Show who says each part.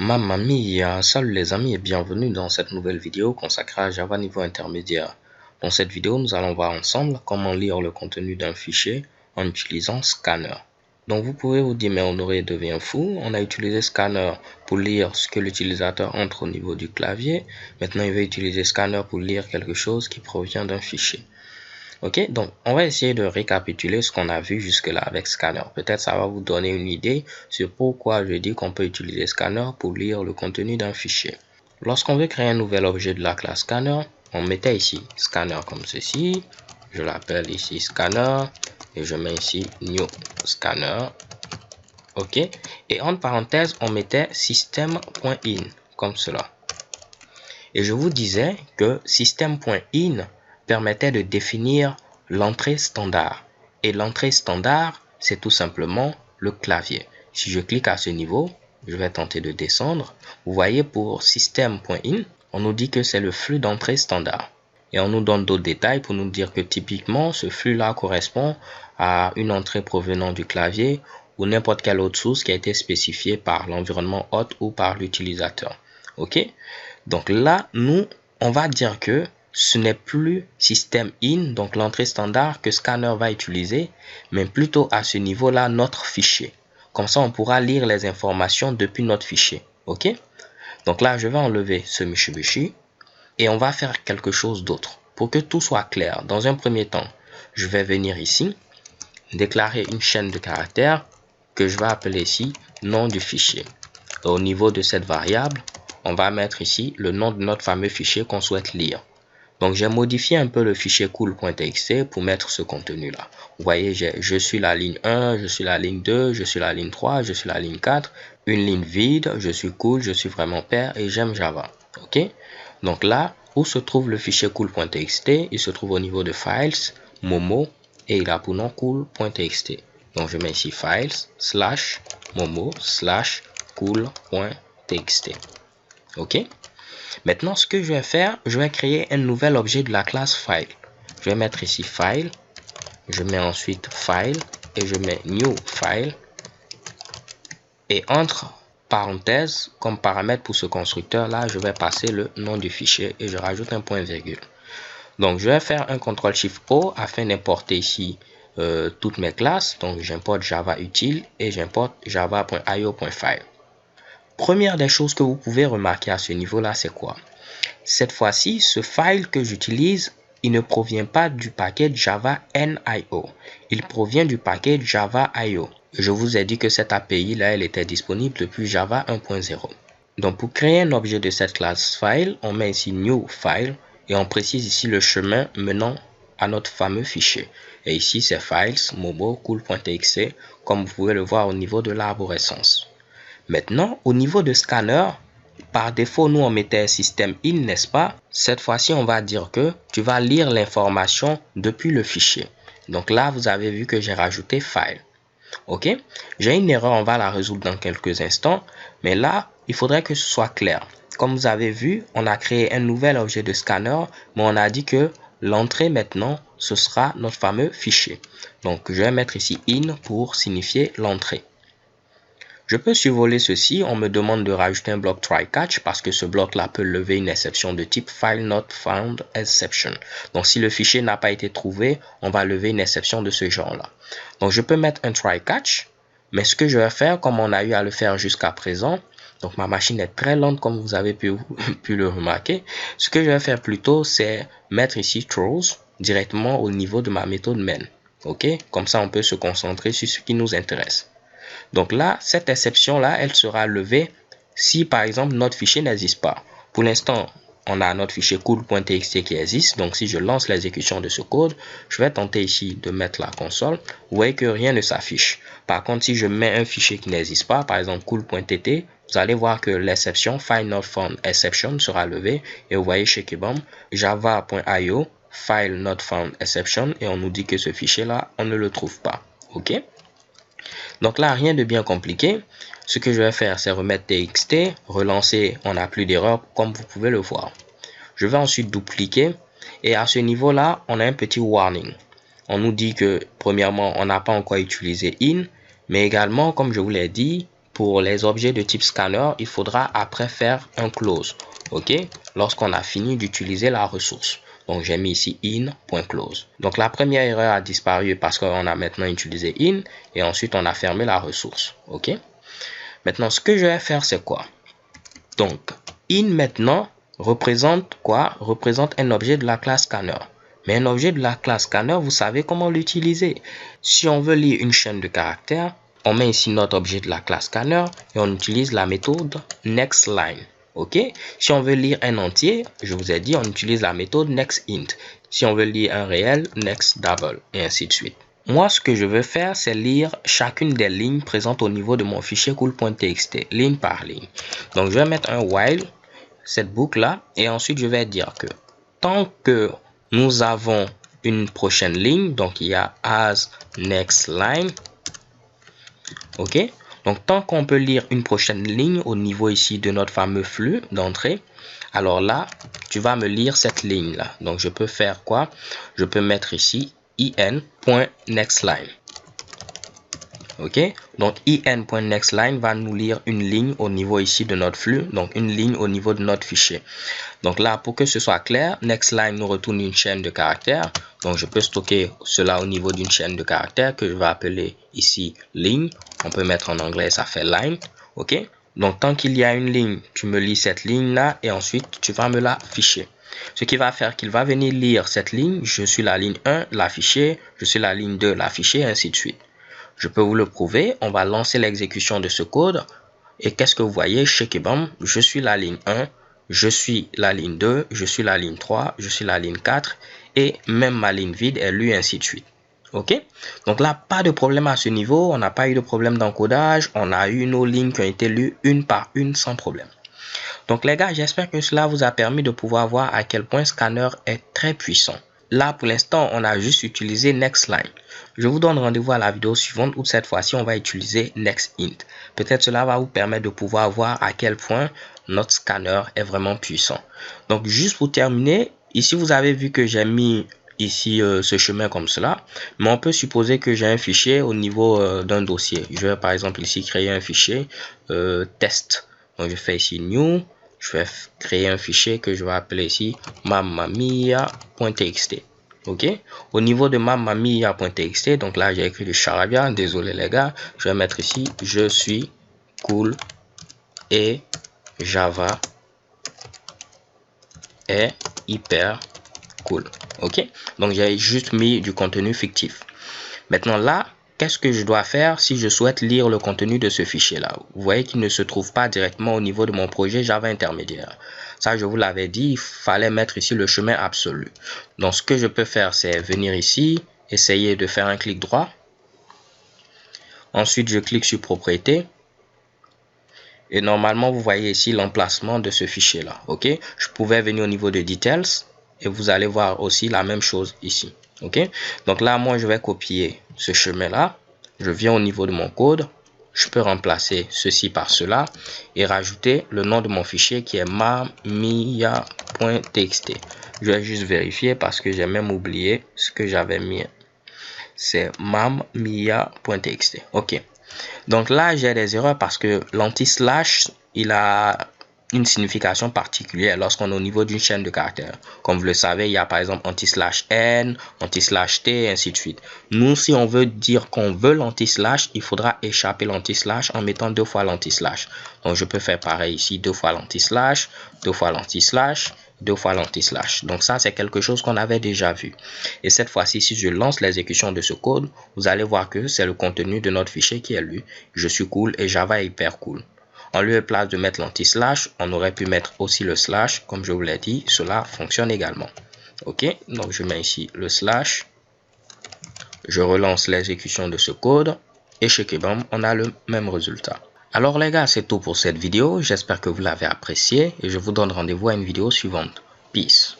Speaker 1: Mamma mia, salut les amis et bienvenue dans cette nouvelle vidéo consacrée à Java niveau intermédiaire. Dans cette vidéo, nous allons voir ensemble comment lire le contenu d'un fichier en utilisant Scanner. Donc vous pouvez vous dire mais Honoré devient fou, on a utilisé Scanner pour lire ce que l'utilisateur entre au niveau du clavier. Maintenant il va utiliser Scanner pour lire quelque chose qui provient d'un fichier. Ok, donc on va essayer de récapituler ce qu'on a vu jusque-là avec Scanner. Peut-être ça va vous donner une idée sur pourquoi je dis qu'on peut utiliser Scanner pour lire le contenu d'un fichier. Lorsqu'on veut créer un nouvel objet de la classe Scanner, on mettait ici Scanner comme ceci. Je l'appelle ici Scanner et je mets ici New Scanner. Ok, et entre parenthèses, on mettait system.in comme cela. Et je vous disais que system.in permettait de définir l'entrée standard. Et l'entrée standard, c'est tout simplement le clavier. Si je clique à ce niveau, je vais tenter de descendre. Vous voyez, pour system.in, on nous dit que c'est le flux d'entrée standard. Et on nous donne d'autres détails pour nous dire que typiquement, ce flux-là correspond à une entrée provenant du clavier ou n'importe quelle autre source qui a été spécifiée par l'environnement hôte ou par l'utilisateur. Ok? Donc là, nous, on va dire que ce n'est plus system in, donc l'entrée standard que Scanner va utiliser, mais plutôt à ce niveau-là, notre fichier. Comme ça, on pourra lire les informations depuis notre fichier. Ok? Donc là, je vais enlever ce Mitsubishi et on va faire quelque chose d'autre. Pour que tout soit clair, dans un premier temps, je vais venir ici, déclarer une chaîne de caractères que je vais appeler ici nom du fichier. Et au niveau de cette variable, on va mettre ici le nom de notre fameux fichier qu'on souhaite lire. Donc, j'ai modifié un peu le fichier cool.txt pour mettre ce contenu-là. Vous voyez, je suis la ligne 1, je suis la ligne 2, je suis la ligne 3, je suis la ligne 4, une ligne vide, je suis cool, je suis vraiment père et j'aime Java. Ok? Donc là, où se trouve le fichier cool.txt? Il se trouve au niveau de Files, Momo, et il a pour nom cool.txt. Donc, je mets ici Files, /Momo, /cool.txt. Ok? Maintenant, ce que je vais faire, je vais créer un nouvel objet de la classe File. Je vais mettre ici File. Je mets ensuite File et je mets New File. Et entre parenthèses, comme paramètre pour ce constructeur-là, je vais passer le nom du fichier et je rajoute un point virgule. Donc, je vais faire un CTRL-SHIFT-O afin d'importer ici toutes mes classes. Donc, j'importe Java utile et j'importe java.io.file. Première des choses que vous pouvez remarquer à ce niveau-là, c'est quoi? Cette fois-ci, ce file que j'utilise, il ne provient pas du paquet Java NIO. Il provient du paquet Java IO. Je vous ai dit que cette API-là, elle était disponible depuis Java 1.0. Donc, pour créer un objet de cette classe file, on met ici New File et on précise ici le chemin menant à notre fameux fichier. Et ici, c'est Files, Momo, cool.txt, comme vous pouvez le voir au niveau de l'arborescence. Maintenant, au niveau de Scanner, par défaut, nous on mettait system in, n'est-ce pas? Cette fois-ci, on va dire que tu vas lire l'information depuis le fichier. Donc là, vous avez vu que j'ai rajouté file. Ok? J'ai une erreur, on va la résoudre dans quelques instants. Mais là, il faudrait que ce soit clair. Comme vous avez vu, on a créé un nouvel objet de Scanner, mais on a dit que l'entrée maintenant, ce sera notre fameux fichier. Donc, je vais mettre ici in pour signifier l'entrée. Je peux survoler ceci, on me demande de rajouter un bloc try-catch parce que ce bloc-là peut lever une exception de type file not found exception. Donc si le fichier n'a pas été trouvé, on va lever une exception de ce genre-là. Donc je peux mettre un try-catch, mais ce que je vais faire, comme on a eu à le faire jusqu'à présent, donc ma machine est très lente comme vous avez pu le remarquer, ce que je vais faire plutôt, c'est mettre ici throws directement au niveau de ma méthode main. Ok? Comme ça, on peut se concentrer sur ce qui nous intéresse. Donc là, cette exception-là, elle sera levée si, par exemple, notre fichier n'existe pas. Pour l'instant, on a notre fichier cool.txt qui existe. Donc, si je lance l'exécution de ce code, je vais tenter ici de mettre la console. Vous voyez que rien ne s'affiche. Par contre, si je mets un fichier qui n'existe pas, par exemple cool.tt, vous allez voir que l'exception file not found exception sera levée. Et vous voyez chez Kibom, java.io, file not found exception. Et on nous dit que ce fichier-là, on ne le trouve pas. OK? Donc là, rien de bien compliqué. Ce que je vais faire, c'est remettre txt, relancer, on n'a plus d'erreur comme vous pouvez le voir. Je vais ensuite dupliquer et à ce niveau-là, on a un petit warning. On nous dit que, premièrement, on n'a pas encore utilisé in, mais également, comme je vous l'ai dit, pour les objets de type scanner, il faudra après faire un close. OK? Lorsqu'on a fini d'utiliser la ressource. Donc, j'ai mis ici in.close. Donc, la première erreur a disparu parce qu'on a maintenant utilisé in et ensuite on a fermé la ressource. OK? Maintenant, ce que je vais faire, c'est quoi? Donc, in maintenant représente quoi? Représente un objet de la classe scanner. Mais un objet de la classe scanner, vous savez comment l'utiliser. Si on veut lire une chaîne de caractères, on met ici notre objet de la classe scanner et on utilise la méthode nextLine. OK? Si on veut lire un entier, je vous ai dit, on utilise la méthode nextInt. Si on veut lire un réel, nextDouble, et ainsi de suite. Moi, ce que je veux faire, c'est lire chacune des lignes présentes au niveau de mon fichier cool.txt, ligne par ligne. Donc, je vais mettre un while, cette boucle-là, et ensuite, je vais dire que tant que nous avons une prochaine ligne, donc il y a as next line, OK? Donc, tant qu'on peut lire une prochaine ligne au niveau ici de notre fameux flux d'entrée, alors là, tu vas me lire cette ligne-là. Donc, je peux faire quoi? Je peux mettre ici in.nextLine. OK? Donc, in.nextLine va nous lire une ligne au niveau ici de notre flux, donc une ligne au niveau de notre fichier. Donc là, pour que ce soit clair, nextLine nous retourne une chaîne de caractères. Donc, je peux stocker cela au niveau d'une chaîne de caractères que je vais appeler ici ligne. On peut mettre en anglais, ça fait line. OK? Donc, tant qu'il y a une ligne, tu me lis cette ligne-là et ensuite, tu vas me l'afficher. Ce qui va faire qu'il va venir lire cette ligne. Je suis la ligne 1, l'afficher. Je suis la ligne 2, l'afficher, ainsi de suite. Je peux vous le prouver. On va lancer l'exécution de ce code. Et qu'est-ce que vous voyez? Shekebam, je suis la ligne 1. Je suis la ligne 2, je suis la ligne 3, je suis la ligne 4 et même ma ligne vide est lue, ainsi de suite. OK? Donc là, pas de problème à ce niveau. On n'a pas eu de problème d'encodage. On a eu nos lignes qui ont été lues une par une sans problème. Donc les gars, j'espère que cela vous a permis de pouvoir voir à quel point Scanner est très puissant. Là, pour l'instant, on a juste utilisé nextLine. Je vous donne rendez-vous à la vidéo suivante où cette fois-ci, on va utiliser nextInt. Peut-être cela va vous permettre de pouvoir voir à quel point notre scanner est vraiment puissant. Donc, juste pour terminer, ici, vous avez vu que j'ai mis ici ce chemin comme cela. Mais on peut supposer que j'ai un fichier au niveau d'un dossier. Je vais par exemple ici créer un fichier test. Donc, je fais ici new. Je vais créer un fichier que je vais appeler ici mammamia.txt. OK? Au niveau de mammamia.txt, donc là, j'ai écrit le charabia. Désolé, les gars. Je vais mettre ici je suis cool et Java est hyper cool. OK? Donc, j'ai juste mis du contenu fictif. Maintenant, là, qu'est-ce que je dois faire si je souhaite lire le contenu de ce fichier-là? Vous voyez qu'il ne se trouve pas directement au niveau de mon projet Java intermédiaire. Ça, je vous l'avais dit, il fallait mettre ici le chemin absolu. Donc, ce que je peux faire, c'est venir ici, essayer de faire un clic droit. Ensuite, je clique sur propriété. Et normalement, vous voyez ici l'emplacement de ce fichier-là. OK? Je pouvais venir au niveau de details et vous allez voir aussi la même chose ici. OK? Donc là, moi, je vais copier ce chemin-là. Je viens au niveau de mon code. Je peux remplacer ceci par cela et rajouter le nom de mon fichier qui est mammia.txt. Je vais juste vérifier parce que j'ai même oublié ce que j'avais mis. C'est mammia.txt. OK. Donc là, j'ai des erreurs parce que l'anti-slash, il a une signification particulière lorsqu'on est au niveau d'une chaîne de caractères. Comme vous le savez, il y a par exemple anti-slash n, anti-slash t, et ainsi de suite. Nous, si on veut dire qu'on veut l'anti-slash, il faudra échapper l'anti-slash en mettant 2 fois l'anti-slash. Donc, je peux faire pareil ici, 2 fois l'anti-slash, 2 fois l'anti-slash, 2 fois l'anti-slash. Donc ça, c'est quelque chose qu'on avait déjà vu. Et cette fois-ci, si je lance l'exécution de ce code, vous allez voir que c'est le contenu de notre fichier qui est lu. Je suis cool et Java est hyper cool. En lieu et place de mettre l'anti-slash, on aurait pu mettre aussi le slash. Comme je vous l'ai dit, cela fonctionne également. OK, donc je mets ici le slash. Je relance l'exécution de ce code. Et chez Kebam, on a le même résultat. Alors les gars, c'est tout pour cette vidéo. J'espère que vous l'avez apprécié. Et je vous donne rendez-vous à une vidéo suivante. Peace.